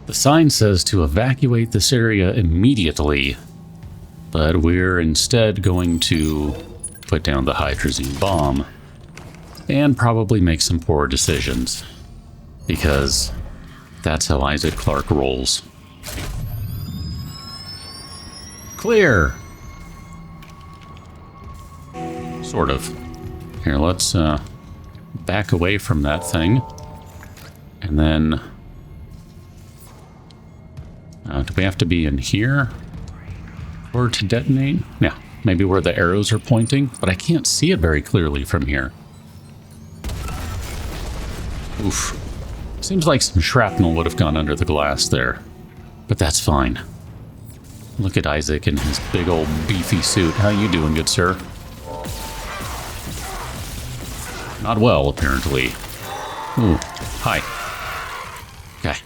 The sign says to evacuate this area immediately, but we're instead going to put down the hydrazine bomb and probably make some poor decisions, because that's how Isaac Clarke rolls. Clear! Sort of. Here, let's back away from that thing. And then... do we have to be in here or to detonate? Yeah, maybe where the arrows are pointing, but I can't see it very clearly from here. Oof. Seems like some shrapnel would have gone under the glass there, but that's fine. Look at Isaac in his big old beefy suit. How you doing, good sir? Not well, apparently. Ooh, hi. Okay.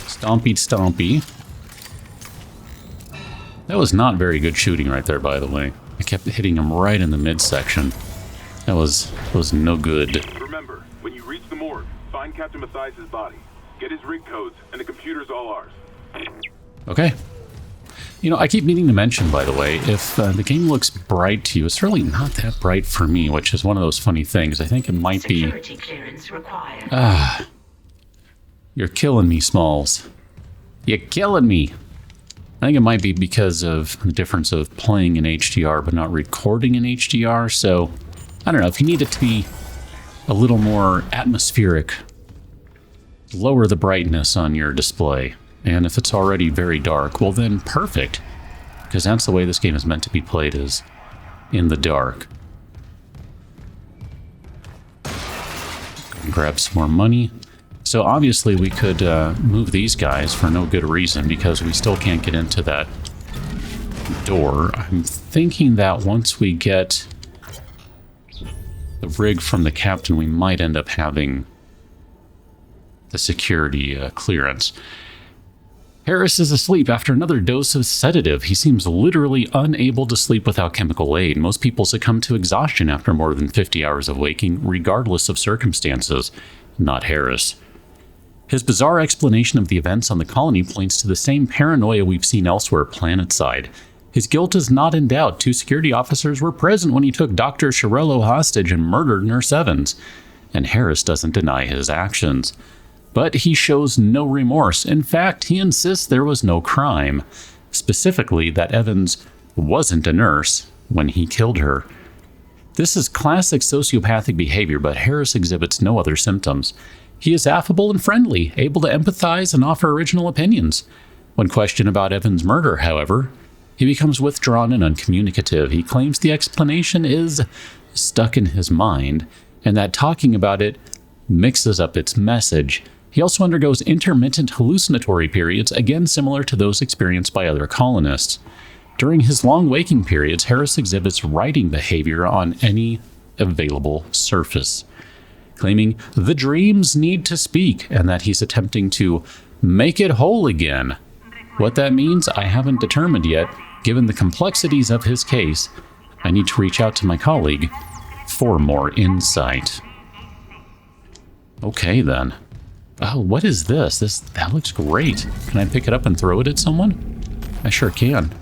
Stompy stompy. That was not very good shooting right there, by the way. I kept hitting him right in the midsection. That was no good. Remember, when you reach the morgue, find Captain Mathias' body. Get his rig codes, and the computer's all ours. Okay. You know, I keep meaning to mention, by the way, if the game looks bright to you, it's really not that bright for me, which is one of those funny things. I think it might be... Security clearance required. You're killing me, Smalls. You're killing me. I think it might be because of the difference of playing in HDR but not recording in HDR, so I don't know, if you need it to be a little more atmospheric, lower the brightness on your display. And if it's already very dark, well then perfect, because that's the way this game is meant to be played, is in the dark. Grab some more money. So obviously we could move these guys for no good reason, because we still can't get into that door. I'm thinking that once we get the rig from the captain, we might end up having the security clearance. Harris is asleep after another dose of sedative. He seems literally unable to sleep without chemical aid. Most people succumb to exhaustion after more than 50 hours of waking, regardless of circumstances. Not Harris. His bizarre explanation of the events on the colony points to the same paranoia we've seen elsewhere planetside. His guilt is not in doubt. 2 security officers were present when he took Dr. Chiarello hostage and murdered Nurse Evans. And Harris doesn't deny his actions. But he shows no remorse. In fact, he insists there was no crime. Specifically, that Evans wasn't a nurse when he killed her. This is classic sociopathic behavior, but Harris exhibits no other symptoms. He is affable and friendly, able to empathize and offer original opinions. When questioned about Evans' murder, however, he becomes withdrawn and uncommunicative. He claims the explanation is stuck in his mind, and that talking about it mixes up its message. He also undergoes intermittent hallucinatory periods, again similar to those experienced by other colonists. During his long waking periods, Harris exhibits writing behavior on any available surface, claiming the dreams need to speak and that he's attempting to make it whole again. What that means, I haven't determined yet. Given the complexities of his case, I need to reach out to my colleague for more insight. Okay, then. Oh, what is this? That looks great. Can I pick it up and throw it at someone? I sure can.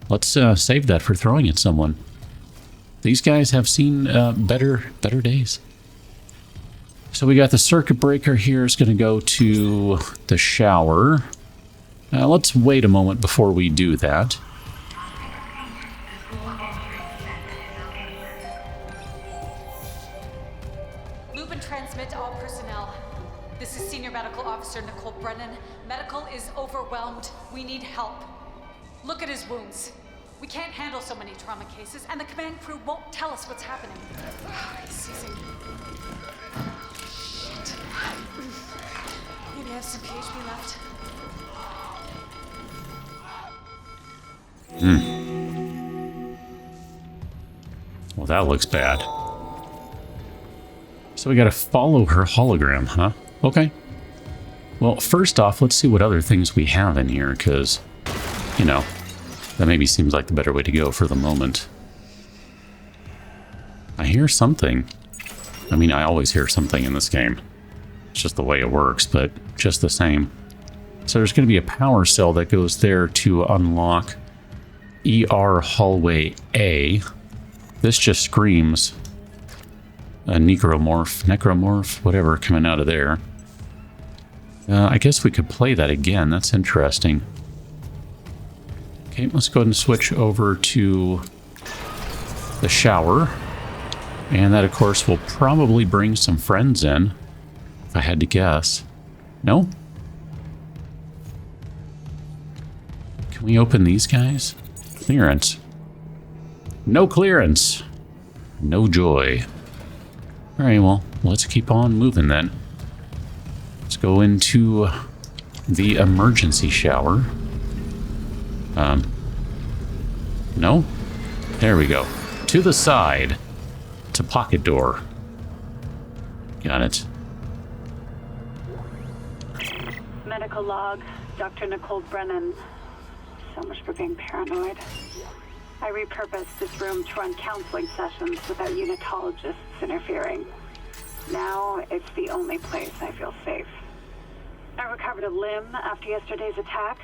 Let's save that for throwing at someone. These guys have seen better days. So we got the circuit breaker here. It's going to go to the shower. Let's wait a moment before we do that. Loop and transmit to all personnel. This is Senior Medical Officer Nicole Brennan. Medical is overwhelmed. We need help. Look at his wounds. We can't handle so many trauma cases, and the command crew won't tell us what's happening. He's seizing. Shit. Maybe I have some PHP left. Well, that looks bad. So we gotta follow her hologram, huh? Okay. Well, first off, let's see what other things we have in here, because, you know, that maybe seems like the better way to go for the moment. I hear something. I mean, I always hear something in this game. It's just the way it works, but just the same. So there's going to be a power cell that goes there to unlock ER hallway A. This just screams a necromorph, whatever, coming out of there. I guess we could play that again. That's interesting. Okay, let's go ahead and switch over to the shower. And that, of course, will probably bring some friends in, if I had to guess. No? Can we open these guys? Clearance. No clearance. No joy. Alright, well, let's keep on moving then. Let's go into the emergency shower. No? There we go. To the side. To pocket door. Got it. Medical log, Dr. Nicole Brennan. So much for being paranoid. I repurposed this room to run counseling sessions without unitologists interfering. Now it's the only place I feel safe. I recovered a limb after yesterday's attack.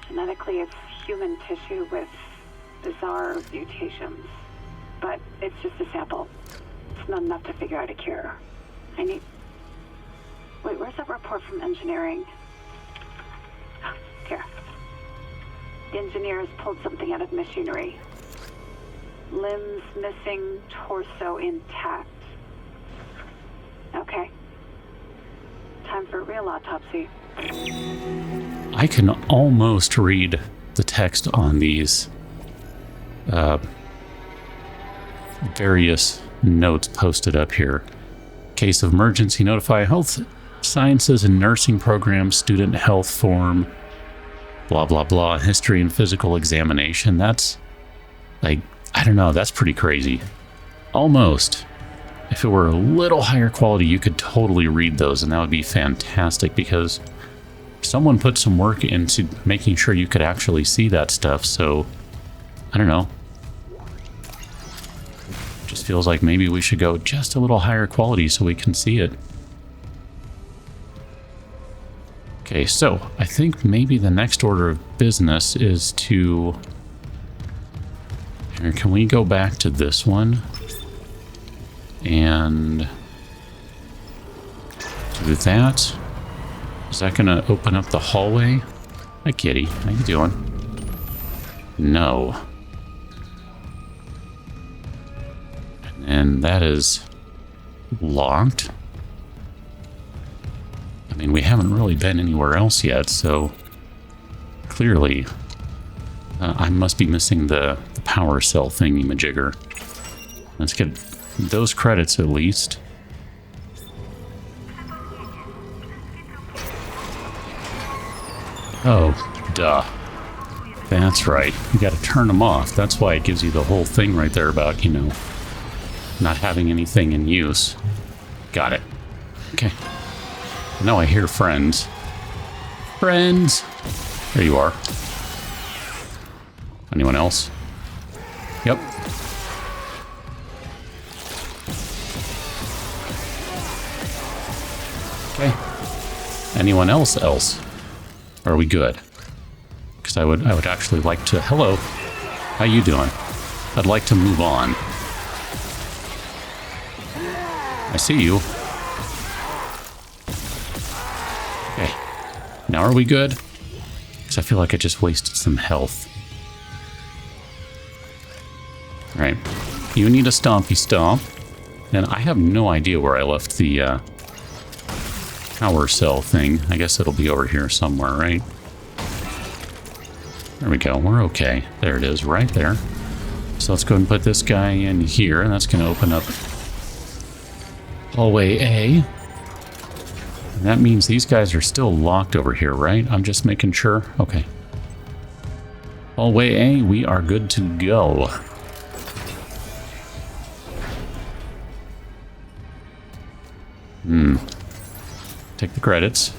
Genetically, it's human tissue with bizarre mutations. But it's just a sample. It's not enough to figure out a cure. I need... Wait, where's that report from engineering? Here. The engineers pulled something out of machinery. Limbs missing, torso intact. Okay. Time for a real autopsy. I can almost read the text on these various notes posted up here. Case of emergency, notify health sciences and nursing program, student health form, blah, blah, blah, history and physical examination. That's, like, I don't know, that's pretty crazy. Almost. If it were a little higher quality, you could totally read those, and that would be fantastic, because someone put some work into making sure you could actually see that stuff, so, I don't know. Just feels like maybe we should go just a little higher quality so we can see it. Okay, so I think maybe the next order of business is to... Here, can we go back to this one? And... do that. Is that gonna open up the hallway? Hi, kitty. How you doing? No. And that is locked. I mean, we haven't really been anywhere else yet, so clearly I must be missing the power cell thingy-majigger. Let's get those credits at least. Oh, duh. That's right. You gotta turn them off. That's why it gives you the whole thing right there about, you know, not having anything in use. Got it. Okay. Now I hear friends. Friends! There you are. Anyone else? Yep. Okay. Anyone else? Are we good? Because I would actually like to... Hello. How you doing? I'd like to move on. I see you. Okay. Now are we good? Because I feel like I just wasted some health. Alright. You need a stompy stomp. And I have no idea where I left the power cell thing. I guess it'll be over here somewhere, right? There we go. We're okay. There it is, right there. So let's go ahead and put this guy in here, and that's going to open up hallway A. And that means these guys are still locked over here, right? I'm just making sure. Okay. Hallway A, we are good to go. Take the credits.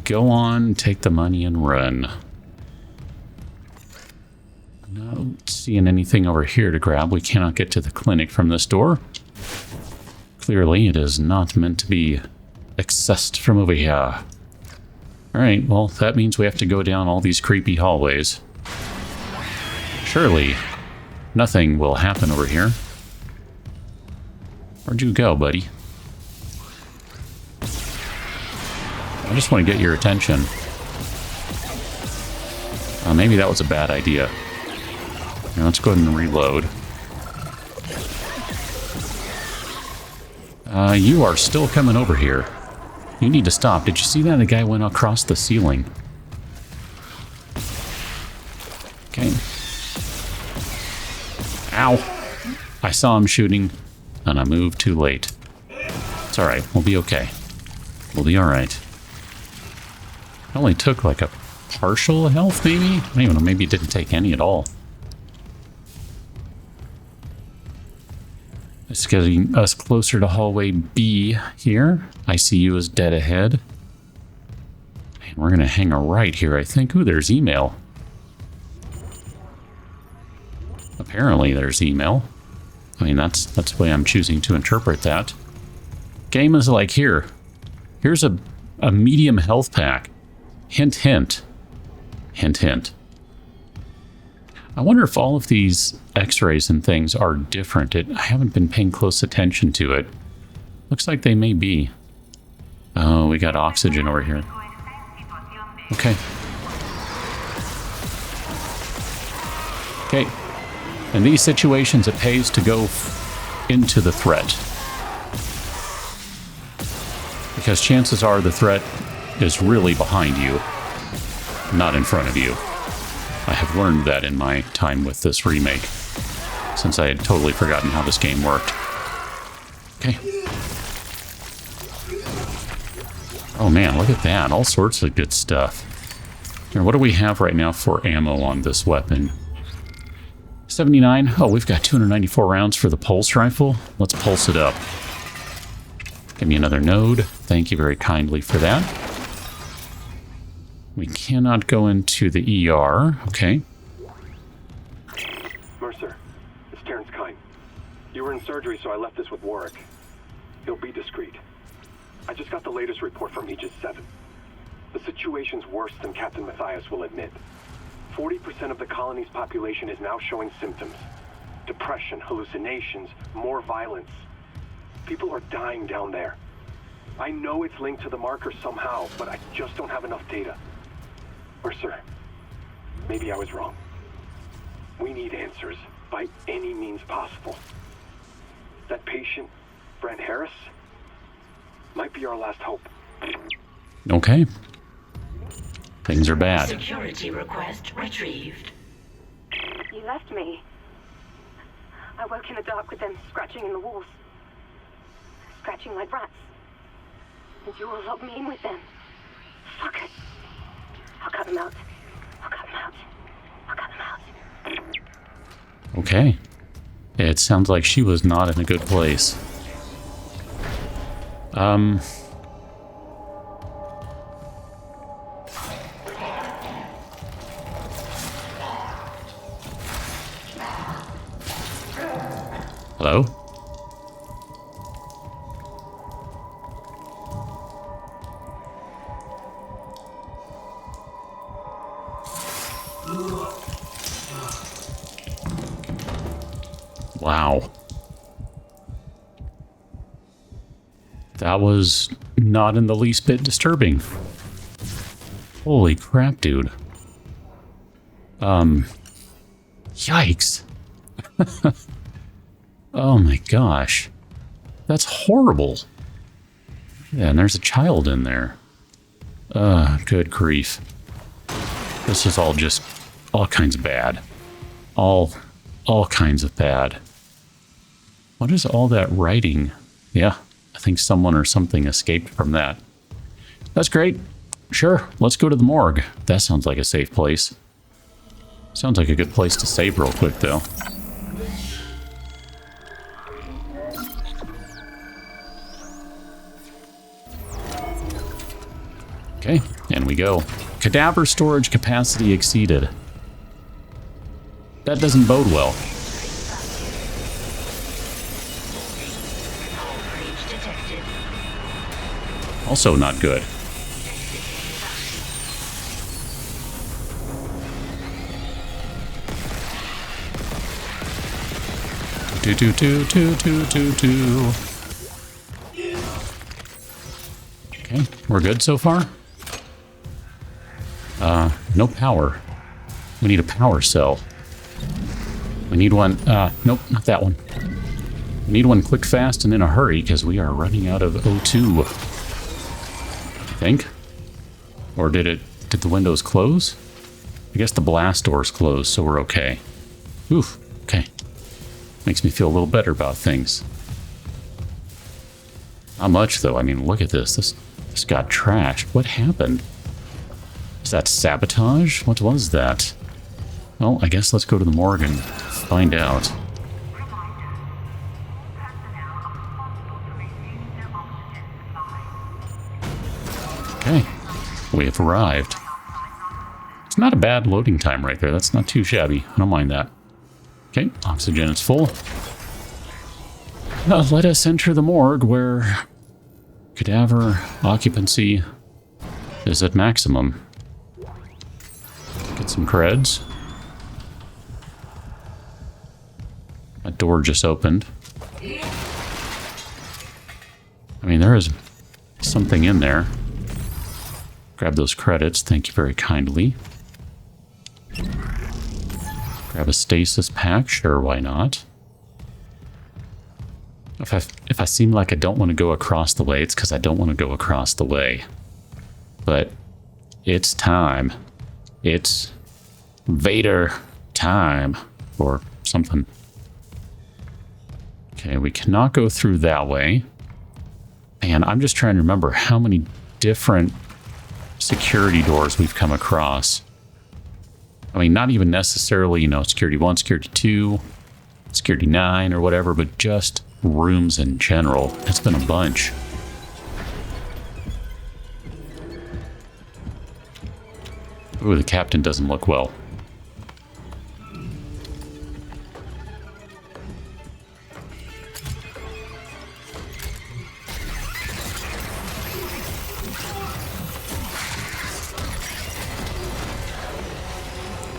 Go on, take the money and run. Not seeing anything over here to grab. We cannot get to the clinic from this door. Clearly, it is not meant to be accessed from over here. Alright, well, that means we have to go down all these creepy hallways. Surely, nothing will happen over here. Where'd you go, buddy? I just want to get your attention. Maybe that was a bad idea. Now let's go ahead and reload. You are still coming over here. You need to stop. Did you see that? The guy went across the ceiling. Okay. Ow. I saw him shooting, and I moved too late. It's alright. We'll be okay. We'll be alright. It only took like a partial health, maybe? I don't even know. Maybe it didn't take any at all. It's getting us closer to hallway B here. ICU is dead ahead. And we're going to hang a right here, I think. Ooh, there's email. Apparently there's email. I mean, that's the way I'm choosing to interpret that. Game is like, here's a medium health pack. Hint, hint. Hint, hint. I wonder if all of these x-rays and things are different. I haven't been paying close attention to it. Looks like they may be. Oh, we got oxygen over here. Okay. Okay. In these situations, it pays to go into the threat. Because chances are the threat is really behind you, not in front of you. I have learned that in my time with this remake, since I had totally forgotten how this game worked. Okay. Oh man, look at that. All sorts of good stuff. Here, what do we have right now for ammo on this weapon? 79. Oh, we've got 294 rounds for the pulse rifle. Let's pulse it up. Give me another node. Thank you very kindly for that. We cannot go into the ER. Okay. Mercer, it's Terrence Kine. You were in surgery, so I left this with Warwick. He'll be discreet. I just got the latest report from Aegis 7. The situation's worse than Captain Matthias will admit. 40% of the colony's population is now showing symptoms. Depression, hallucinations, more violence. People are dying down there. I know it's linked to the marker somehow, but I just don't have enough data. Mercer, maybe I was wrong. We need answers by any means possible. That patient, Brent Harris, might be our last hope. Okay. Things are bad. Security request retrieved. You left me. I woke in the dark with them scratching in the walls. Scratching like rats. And you all locked me in with them. Fuck it. I'll cut them out. I'll cut them out. I'll cut them out. Okay. It sounds like she was not in a good place. Hello? Wow. That was not in the least bit disturbing. Holy crap, dude. Yikes. Oh my gosh. That's horrible. Yeah, and there's a child in there. Good grief. This is all just all kinds of bad. All kinds of bad. What is all that writing? Yeah, I think someone or something escaped from that. That's great. Sure, let's go to the morgue. That sounds like a safe place. Sounds like a good place to save real quick, though. Okay, in we go. Cadaver storage capacity exceeded. That doesn't bode well. Also not good. do do do do do do do. Okay, we're good so far. No power. We need a power cell. We need one. Nope, not that one. We need one quick, fast, and in a hurry because we are running out of O2. I think. Or did the windows close? I guess the blast door's closed, so we're okay. Oof. Okay. Makes me feel a little better about things. Not much, though. I mean, look at this. This got trashed. What happened? Is that sabotage? What was that? Well, I guess let's go to the morgue and find out. Okay. We have arrived. It's not a bad loading time right there. That's not too shabby. I don't mind that. Okay, oxygen is full. Now let us enter the morgue where cadaver occupancy is at maximum. Get some creds. That door just opened. I mean, there is something in there. Grab those credits, thank you very kindly. Grab a stasis pack, sure, why not? If I seem like I don't want to go across the way, it's because I don't want to go across the way. But it's time. It's Vader time, or something. Okay, we cannot go through that way. Man, I'm just trying to remember how many different security doors we've come across. I mean, not even necessarily, you know, security 1, security 2, security 9 or whatever, but just rooms in general. It's been a bunch. Ooh, the captain doesn't look well.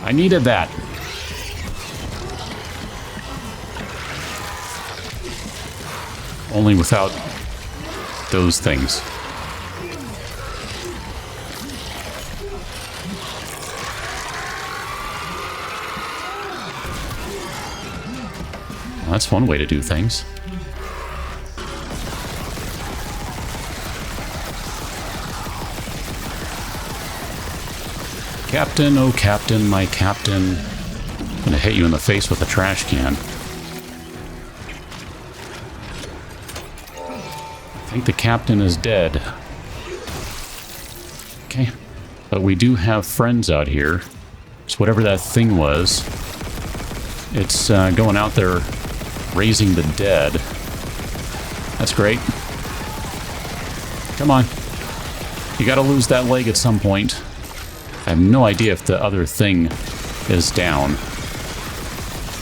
I needed that. Only without those things. Well, that's one way to do things. Captain, oh captain, my captain. I'm gonna hit you in the face with a trash can. I think the captain is dead. Okay. But we do have friends out here. So whatever that thing was, it's going out there raising the dead. That's great. Come on. You gotta lose that leg at some point. I have no idea if the other thing is down.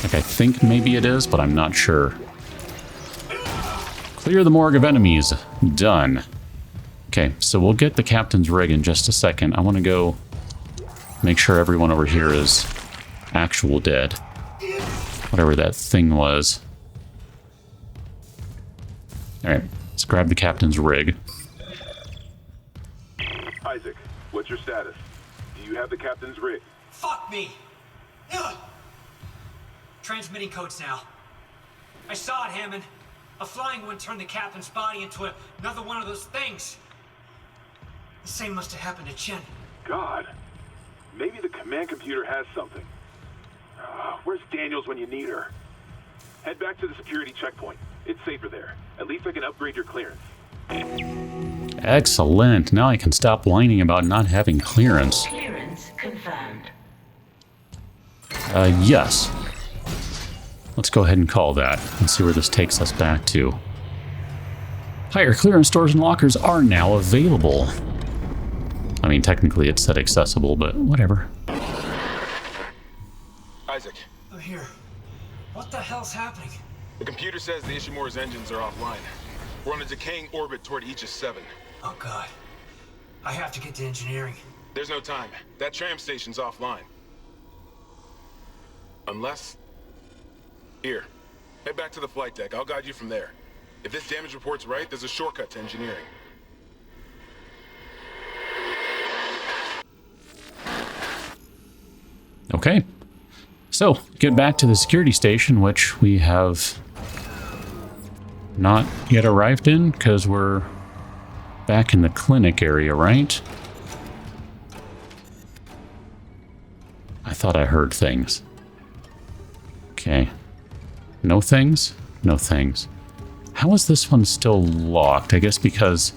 Like, I think maybe it is, but I'm not sure. Clear the morgue of enemies. Done. Okay, so we'll get the captain's rig in just a second. I want to go make sure everyone over here is actual dead. Whatever that thing was. Alright, let's grab the captain's rig. Isaac, what's your status? Do you have the captain's rig? Fuck me! Ugh. Transmitting codes now. I saw it, Hammond. A flying one turned the captain's body into another one of those things. The same must have happened to Chen. God. Maybe the command computer has something. Where's Daniels when you need her? Head back to the security checkpoint. It's safer there. At least I can upgrade your clearance. Excellent. Now I can stop whining about not having clearance. Clearance confirmed. Yes. Let's go ahead and call that and see where this takes us back to. Higher clearance doors and lockers are now available. I mean, technically it said accessible, but whatever. Isaac, I'm here. What the hell's happening? the computer says the Ishimura's engines are offline. We're on a decaying orbit toward Aegis 7. Oh god. I have to get to engineering. There's no time. That tram station's offline. Unless... Here. Head back to the flight deck. I'll guide you from there. If this damage report's right, there's a shortcut to engineering. Okay. So, get back to the security station, which we have not yet arrived in, because we're back in the clinic area, right? I thought I heard things. Okay. No things? No things. How is this one still locked? I guess because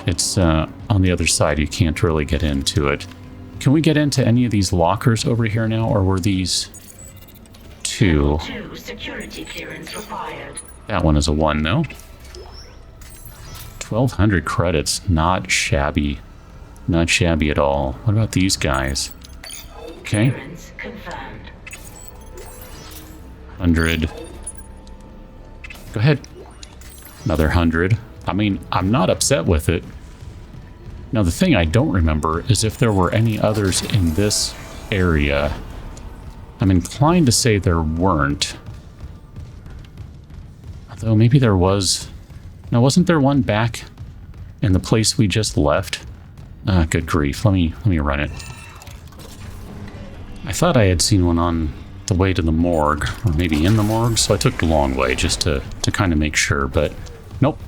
it's on the other side, you can't really get into it. Can we get into any of these lockers over here now, or were these two? 2 security clearance required. That one is a 1, no? 1,200 credits. Not shabby. Not shabby at all. What about these guys? Okay. Clearance confirmed. 100. Go ahead. Another 100. I mean, I'm not upset with it. Now, the thing I don't remember is if there were any others in this area. I'm inclined to say there weren't. Although maybe there was. Now, wasn't there one back in the place we just left? Ah, good grief. Let me run it. I thought I had seen one on the way to the morgue, or maybe in the morgue, so I took the long way just to kind of make sure, but nope.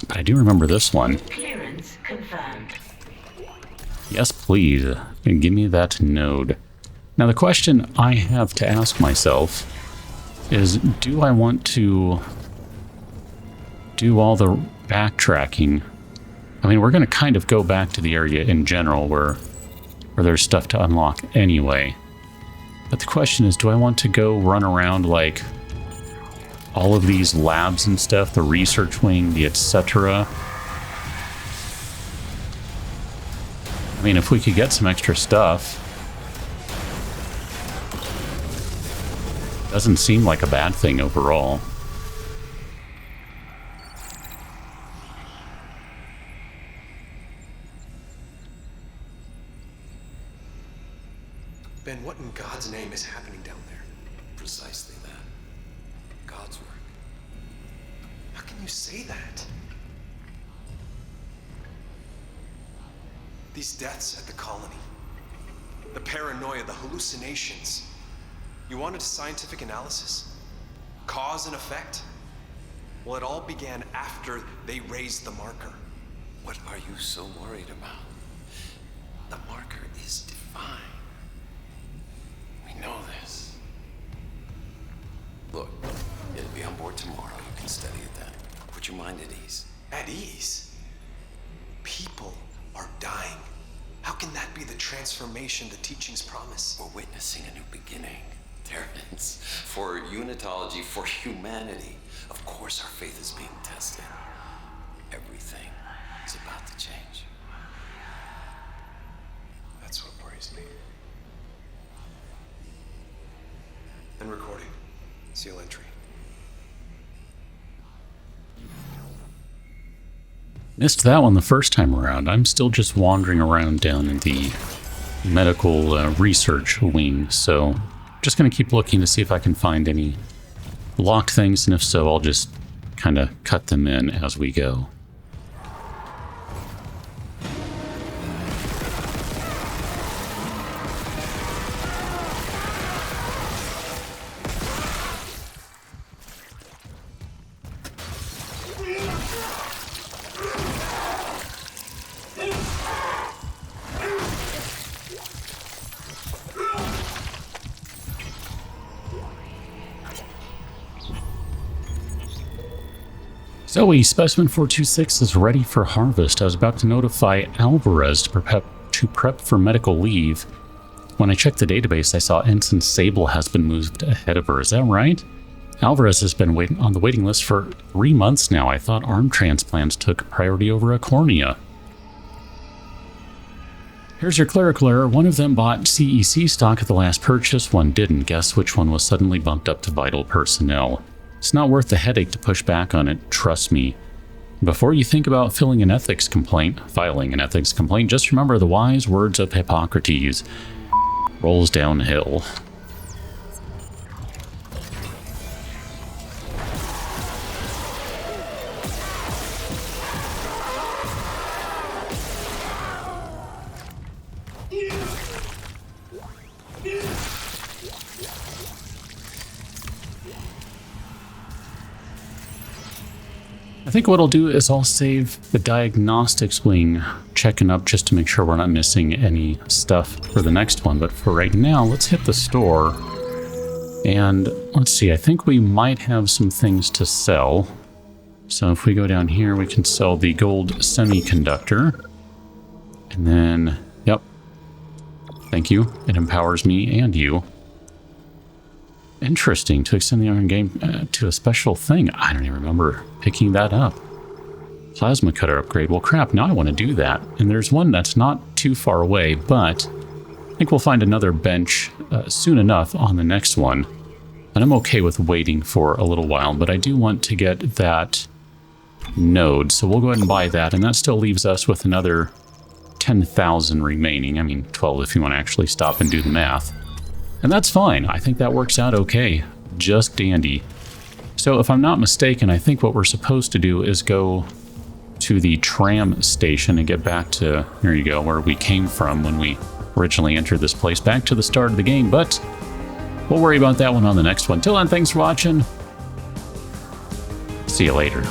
But I do remember this one. Clearance confirmed. Yes, please. Give me that node. Now, the question I have to ask myself is, do I want to do all the backtracking? I mean, we're going to kind of go back to the area in general where there's stuff to unlock anyway. But the question is, do I want to go run around like all of these labs and stuff, the research wing, the etc.? I mean, if we could get some extra stuff, doesn't seem like a bad thing overall. Ben, what in God's name is happening down there? Precisely that. God's work. How can you say that? These deaths at the colony, the paranoia, the hallucinations. You wanted a scientific analysis? Cause and effect? Well, it all began after they raised the marker. What are you so worried about? The marker is divine. We know this. Look, it'll be on board tomorrow. You can study it then. Put your mind at ease. At ease? People are dying. How can that be the transformation the teachings promise? We're witnessing a new beginning, Terrence. For unitology, for humanity. Of course our faith is being tested. Everything is about to change. That's what worries me. And recording. Seal entry. Missed that one the first time around. I'm still just wandering around down in the medical research wing, so just going to keep looking to see if I can find any locked things, and if so, I'll just kind of cut them in as we go. Zoe, Specimen 426 is ready for harvest. I was about to notify Alvarez to prep for medical leave. When I checked the database, I saw Ensign Sable has been moved ahead of her. Is that right? Alvarez has been waiting on the waiting list for 3 months now. I thought arm transplants took priority over a cornea. Here's your clerical error. One of them bought CEC stock at the last purchase, one didn't. Guess which one was suddenly bumped up to vital personnel. It's not worth the headache to push back on it, trust me. Before you think about filing an ethics complaint, just remember the wise words of Hippocrates. Rolls downhill. think what I'll do is I'll save the diagnostics wing checking up just to make sure we're not missing any stuff for the next one. But for right now, let's hit the store. And let's see, I think we might have some things to sell. So if we go down here, we can sell the gold semiconductor. And then, yep. Thank you. It empowers me and you. Interesting, to extend the iron game to a special thing. I don't even remember picking that up. Plasma cutter upgrade. Well, crap, now I want to do that. And there's one that's not too far away, but I think we'll find another bench soon enough on the next one. And I'm okay with waiting for a little while, but I do want to get that node. So we'll go ahead and buy that, and that still leaves us with another 10,000 remaining. I mean, 12 if you want to actually stop and do the math. And that's fine. I think that works out okay. Just dandy. So if I'm not mistaken, I think what we're supposed to do is go to the tram station and get back to, here you go, where we came from when we originally entered this place, back to the start of the game, but we'll worry about that one on the next one. Till then, thanks for watching. See you later.